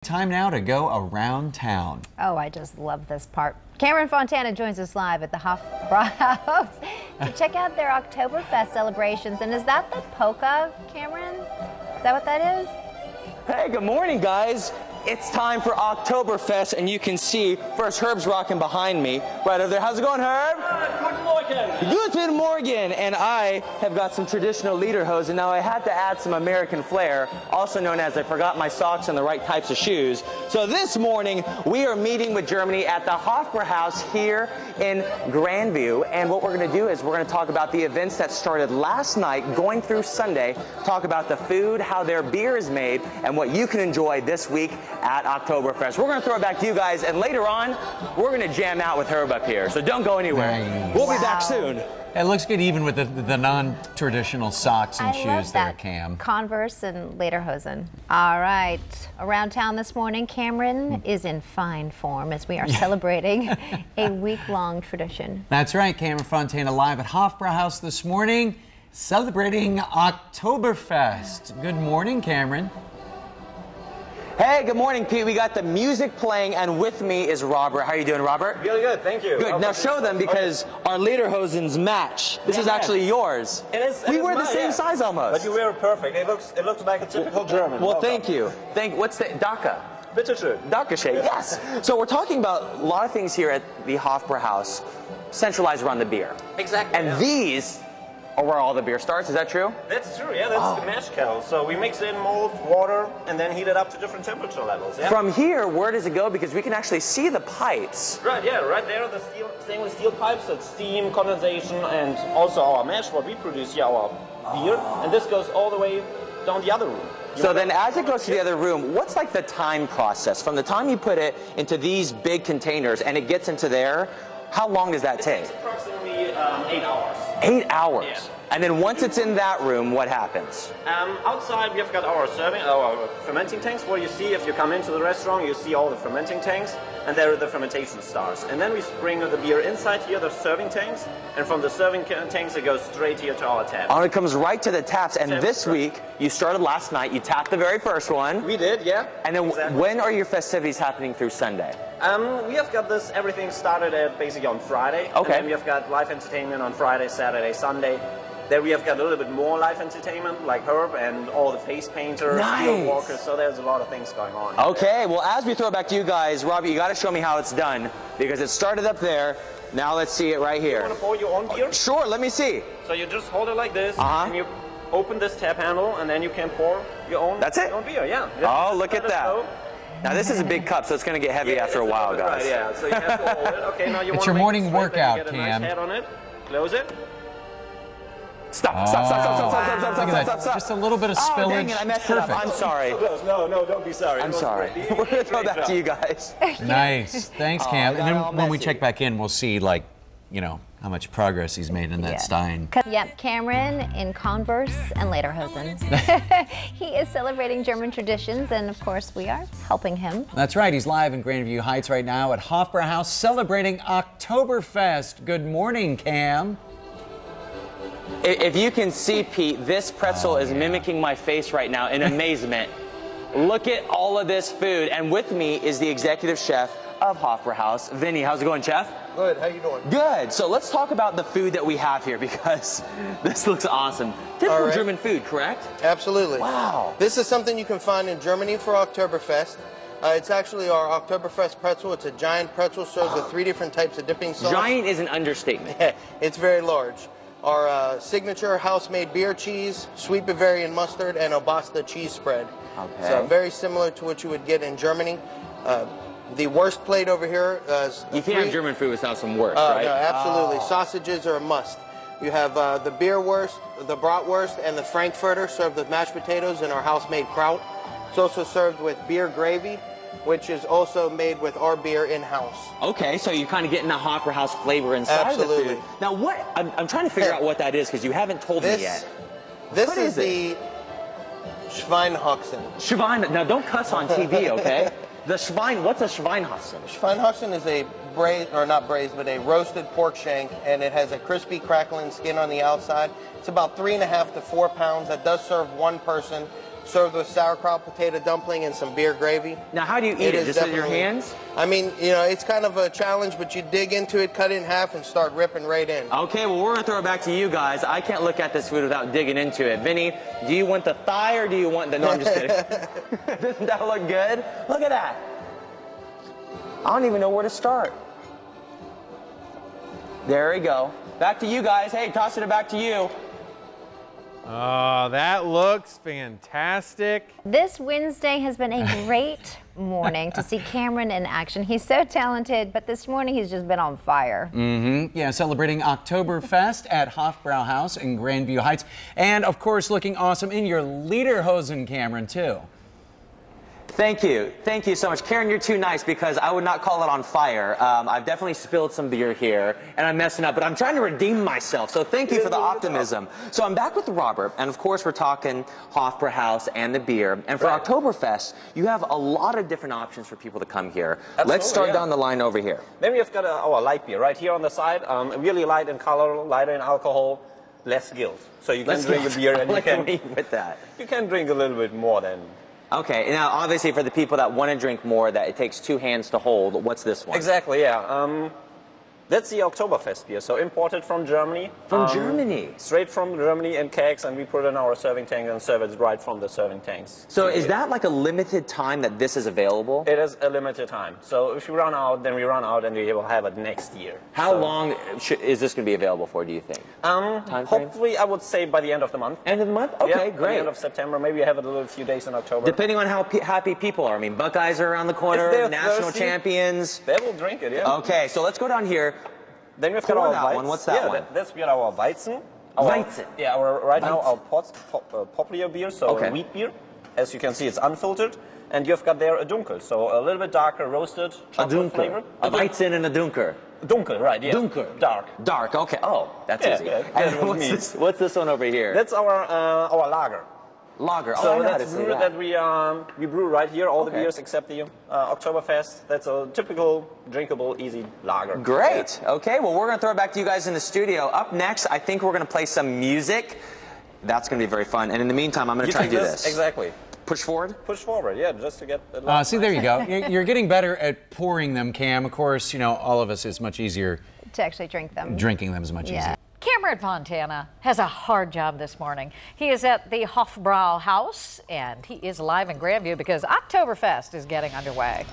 Time now to go around town. Oh, I just love this part. Cameron Fontana joins us live at the Haufbrahaus to check out their Oktoberfest celebrations. And is that the polka, Cameron? Is that what that is? Hey, good morning, guys. It's time for Oktoberfest, and you can see first Herb's rocking behind me right over there. How's it going, Herb? Guten Morgen. Guten Morgen. And I have got some traditional lederhosen. Now I had to add some American flair, also known as I forgot my socks and the right types of shoes. So this morning we are meeting with Germany at the Haufbrahaus here in Grandview. And what we're going to do is we're going to talk about the events that started last night, going through Sunday, talk about the food, how their beer is made, and what you can enjoy this week at Oktoberfest. We're going to throw it back to you guys, and later on, we're going to jam out with Herb up here. So don't go anywhere. Nice. We'll be back soon. It looks good even with the non-traditional socks and I shoes love there, that. Cam. Converse and lederhosen. All right. Around town this morning, Cameron is in fine form as we are celebrating a week-long tradition. That's right, Cameron Fontana live at Haufbrahaus this morning, celebrating Oktoberfest. Good morning, Cameron. Hey, good morning, Pete. We got the music playing, and with me is Robert. How are you doing, Robert? Really good, thank you. Good. Now show them, because our lederhosens match. This is actually yours. We wear the same size almost. But you wear it perfect. It looks like a typical German. Well, thank you. What's the Daka? Bitte schön. Dankeschön, yes. So we're talking about a lot of things here at the Haufbrahaus, centralized around the beer. Exactly. And these are where all the beer starts. Is that true? That's true, yeah, that's the mash kettle. So we mix in malt, water, and then heat it up to different temperature levels, yeah? From here, where does it go? Because we can actually see the pipes. Right, yeah, right there, the stainless steel pipes, that's steam, condensation, and also our mash, what we produce here, our beer. And this goes all the way down the other room. So then as it goes to the other room, what's like the time process? From the time you put it into these big containers and it gets into there, how long does that take? It takes approximately 8 hours. 8 hours? Yeah. And then once it's in that room, what happens? Outside, we've got our fermenting tanks. What you see if you come into the restaurant, you see all the fermenting tanks, and there are the fermentation stars. And then we bring the beer inside here, the serving tanks, and from the serving tanks, it goes straight here to our tap. Oh, it comes right to the taps. And this week, you started last night. You tapped the very first one. We did, yeah. And then exactly. When are your festivities happening through Sunday? We have got everything started at basically on Friday. Okay. And then we have got live entertainment on Friday, Saturday, Sunday. Then we have got a little bit more live entertainment, like Herb and all the face painters, steel walkers, so there's a lot of things going on. Okay, well, as we throw it back to you guys, Robbie, you got to show me how it's done, because it started up there. Now let's see it right here. You want to pour your own beer? Sure, let me see. So you just hold it like this, and you open this tap handle, and then you can pour your own, your own beer, yeah. Oh, look at that. Now this is a big cup, so it's going to get heavy after a while, guys. Right, yeah, so you have to hold it. Okay, now you want to your make morning it straight, workout, then you get a Cam. nice head on it. Close it. Stop. Look at that. Just a little bit of spillage. Oh, dang it, I messed it up. I'm sorry. No, don't be sorry. I'm sorry. We're going to throw that to you guys. Nice. Thanks, Cam. And then when we messy. check back in, we'll see, like, you know, how much progress he's made in that Stein. Yep, Cameron in Converse and lederhosen. He is celebrating German traditions, and of course we are helping him. That's right. He's live in Grandview Heights right now at Haufbrahaus celebrating Oktoberfest. Good morning, Cam. If you can see, Pete, this pretzel is mimicking my face right now in amazement. Look at all of this food. And with me is the executive chef of Haufbrahaus, Vinny. How's it going, chef? Good. How you doing? Good. So let's talk about the food that we have here, because this looks awesome. Typical German food, correct? Absolutely. Wow. This is something you can find in Germany for Oktoberfest. It's actually our Oktoberfest pretzel. It's a giant pretzel served with 3 different types of dipping sauce. Giant is an understatement. It's very large. Our signature house-made beer cheese, sweet Bavarian mustard, and Obasta cheese spread. Okay. So very similar to what you would get in Germany. The worst plate over here is... You can't have German food without some worst, right? No, absolutely. Sausages are a must. You have the beerwurst, the bratwurst, and the frankfurter served with mashed potatoes and our house-made kraut. It's also served with beer gravy, which is also made with our beer in-house. Okay, so you're kind of getting the Haufbrahaus flavor inside of the food. Now, what? I'm trying to figure out what that is, because you haven't told me yet. This is the Schweinhaxen. Now, don't cuss on TV, okay? What's a Schweinhaxen? Schweinhaxen is a braised, or not braised, but a roasted pork shank, and it has a crispy, crackling skin on the outside. It's about 3.5 to 4 pounds. That does serve one person. served with sauerkraut, potato dumpling, and some beer gravy. Now, how do you eat it? Just with your hands? I mean, you know, it's kind of a challenge, but you dig into it, cut it in half, and start ripping right in. Okay, well, we're going to throw it back to you guys. I can't look at this food without digging into it. Vinny, do you want the thigh or do you want the... No, I'm just kidding. Doesn't that look good? Look at that. I don't even know where to start. There we go. Back to you guys. Hey, tossing it back to you. Oh, that looks fantastic. This Wednesday has been a great morning to see Cameron in action. He's so talented, but this morning he's just been on fire. Yeah, celebrating Oktoberfest at Haufbrahaus in Grandview Heights. And, of course, looking awesome in your lederhosen, Cameron, too. Thank you. Thank you so much. Karen, you're too nice because I would not call it on fire. I've definitely spilled some beer here, and I'm messing up, but I'm trying to redeem myself, so thank you for the optimism. So I'm back with Robert, and of course we're talking Haufbrahaus and the beer. And for Oktoberfest, you have a lot of different options for people to come here. Let's start down the line over here. Then we have got our light beer right here on the side, really light in color, lighter in alcohol, less guilt. So you can drink a beer and you can with that. You can drink a little bit more than... Okay, now obviously for the people that want to drink more, that it takes two hands to hold, what's this one? Exactly, yeah. That's the Oktoberfest beer, so imported from Germany. From Germany? Straight from Germany in kegs, and we put it in our serving tank and serve it right from the serving tanks. So is that like a limited time that this is available? It is a limited time. So if we run out, then we run out and we will have it next year. How long is this going to be available for, do you think? Hopefully, I would say by the end of the month. End of the month? Okay, yeah, great. By the end of September. Maybe I have it a little few days in October. Depending on how happy people are. I mean, Buckeyes are around the corner, national champions. They will drink it, yeah. Okay, so let's go down here. Then we've got our that one. What's that one? That's our Weizen. Weizen. Yeah, right now our popular beer, so wheat beer. As you can see, it's unfiltered. And you've got there a dunkel, so a little bit darker roasted chocolate flavor. A Weizen and a dunker. Dunkel, right, yeah. Dunkel. Dark. Dark, okay. Oh, that's easy. Yeah, and what's this one over here? That's our lager. Lager. So that's brew that we brew right here, all the beers except the Oktoberfest. That's a typical, drinkable, easy lager. Great. Yeah. Okay, well, we're going to throw it back to you guys in the studio. Up next, I think we're going to play some music. That's going to be very fun. And in the meantime, I'm going to try to do this. Exactly. Push forward? Push forward, yeah, just to get... See, there you go. You're getting better at pouring them, Cam. Of course, you know, all of us, it's much easier... to actually drink them. Drinking them is much easier. Cameron Fontana has a hard job this morning. He is at the Haufbrahaus, and he is live in Grandview because Oktoberfest is getting underway.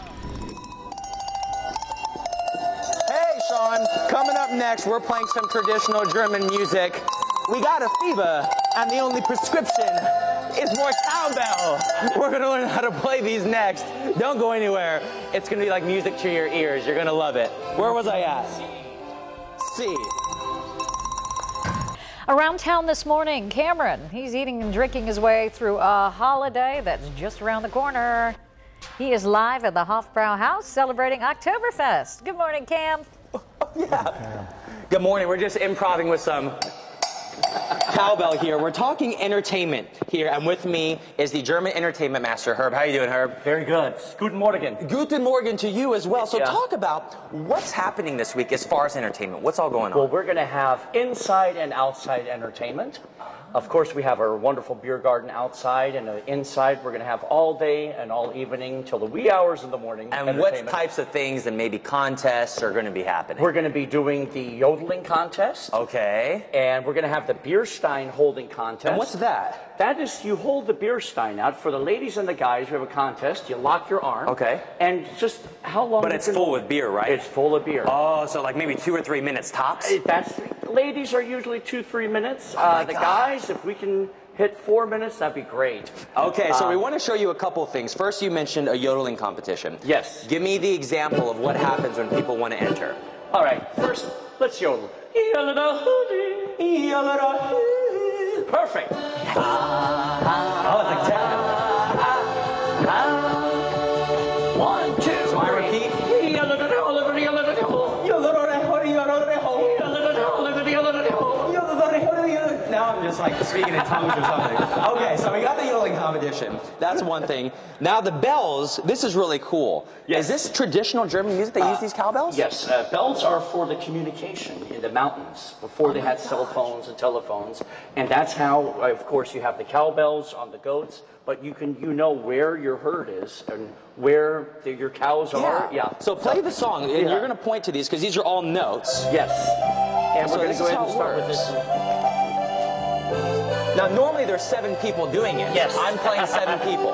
Hey, Sean. Coming up next, we're playing some traditional German music. We got a fever, and the only prescription is more cowbell. We're going to learn how to play these next. Don't go anywhere. It's going to be like music to your ears. You're going to love it. Where was I at? C. Around town this morning, Cameron, he's eating and drinking his way through a holiday that's just around the corner. He is live at the Haufbrahaus celebrating Oktoberfest. Good morning, Cam. Good morning. We're just improvising with some cowbell here. We're talking entertainment here, and with me is the German entertainment master, Herb. How are you doing, Herb? Very good. Guten Morgen. Guten Morgen to you as well. So talk about what's happening this week as far as entertainment. What's all going on? Well, we're going to have inside and outside entertainment. Of course, we have our wonderful beer garden outside, and inside we're going to have all day and all evening till the wee hours of the morning. And what types of things and maybe contests are going to be happening? We're going to be doing the yodeling contest. Okay. And we're going to have the beer stein holding contest. And what's that? That is, you hold the beer stein out. For the ladies and the guys, we have a contest. You lock your arm. Okay. And just how long... But it's full with beer, right? It's full of beer. Oh, so like maybe 2 or 3 minutes tops? Ladies are usually 2-3 minutes. The guys, if we can hit 4 minutes, that'd be great. Okay, so we want to show you a couple of things. First, you mentioned a yodeling competition. Yes. Give me the example of what happens when people want to enter. All right, first, let's yodel. Perfect. Oh, it's like techno. 1, 2, so I repeat. Now I'm just like speaking in tongues or something. Okay, so we got the yodeling competition. That's one thing. Now the bells, this is really cool. Yes. Is this traditional German music? They use these cowbells? Yes, bells are for the communication in the mountains before they had cell phones and telephones. And that's how, of course, you have the cowbells on the goats, but you know where your herd is and where your cows are. Yeah. So play the song, and you're going to point to these because these are all notes. Yes. And So we're going this to is go ahead how and it start with works. this. Now normally there's 7 people doing it. Yes. I'm playing 7 people.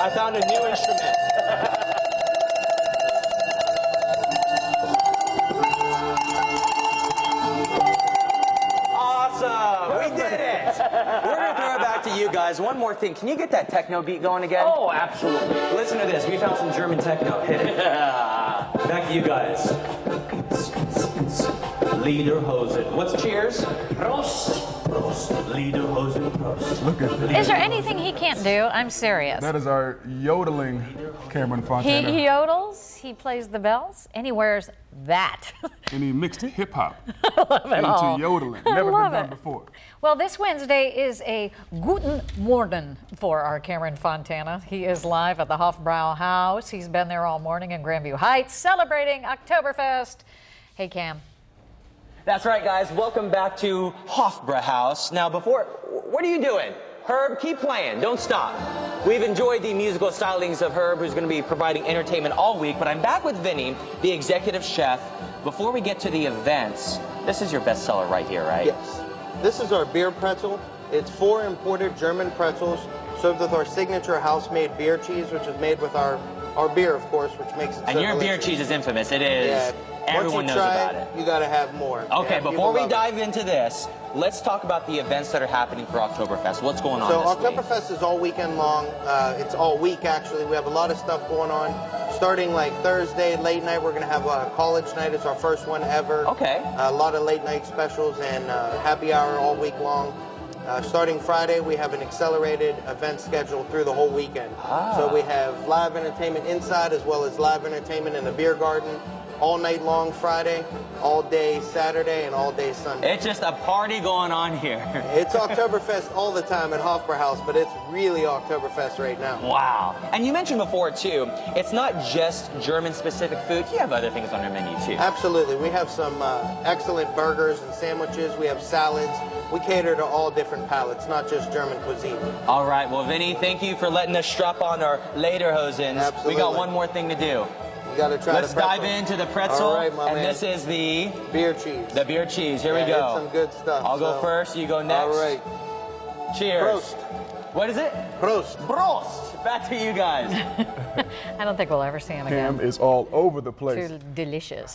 I found a new instrument. Awesome! We did it! We're going to throw it back to you guys. One more thing. Can you get that techno beat going again? Oh, absolutely. Listen to this. We found some German techno. Hit it. Back to you guys. Lederhosen. What's cheers? Prost. Prost. Lederhosen. Prost. Look at that. Is there anything he can't do? I'm serious. That is our yodeling Cameron Fontana. He yodels, he plays the bells, and he wears that. And he mixed hip hop Love it all. into yodeling. Never love been done it. before. Well, this Wednesday is a Guten Morgen for our Cameron Fontana. He is live at the Haufbrahaus. He's been there all morning in Grandview Heights celebrating Oktoberfest. Hey, Cam. That's right, guys. Welcome back to Haufbrahaus. Now, what are you doing? Herb, keep playing. Don't stop. We've enjoyed the musical stylings of Herb, who's going to be providing entertainment all week, but I'm back with Vinny, the executive chef. Before we get to the events, this is your bestseller right here, right? Yes. This is our beer pretzel. It's 4 imported German pretzels served with our signature house-made beer cheese, which is made with our beer, of course, which makes it And so your beer delicious. cheese is infamous. It is. Yeah. Everyone knows about it. You got to have more. Okay, Yeah, before people we love it. dive into this, let's talk about the events that are happening for Oktoberfest. What's going on So this week? Oktoberfest is all weekend long. It's all week, actually. We have a lot of stuff going on. Starting like Thursday, late night, we're going to have a college night. It's our first one ever. Okay. A lot of late night specials and happy hour all week long. Starting Friday, we have an accelerated event schedule through the whole weekend. So we have live entertainment inside as well as live entertainment in the beer garden. All night long Friday, all day Saturday, and all day Sunday. It's just a party going on here. It's Oktoberfest all the time at Haufbrahaus, but it's really Oktoberfest right now. Wow. And you mentioned before, too, it's not just German-specific food. You have other things on your menu, too. Absolutely. We have some excellent burgers and sandwiches. We have salads. We cater to all different palates, not just German cuisine. All right. Well, Vinny, thank you for letting us strap on our Lederhosens. Absolutely. We got one more thing to do. You got to try Let's the pretzel. dive into the pretzel. All right, my and man. this is the beer cheese. The beer cheese. Here we Yeah, go. it's some good stuff. I'll go So- first. You go next. All right. Cheers. Prost. What is it? Prost. Prost. Back to you guys. I don't think we'll ever see him again. Cam is all over the place. Too delicious.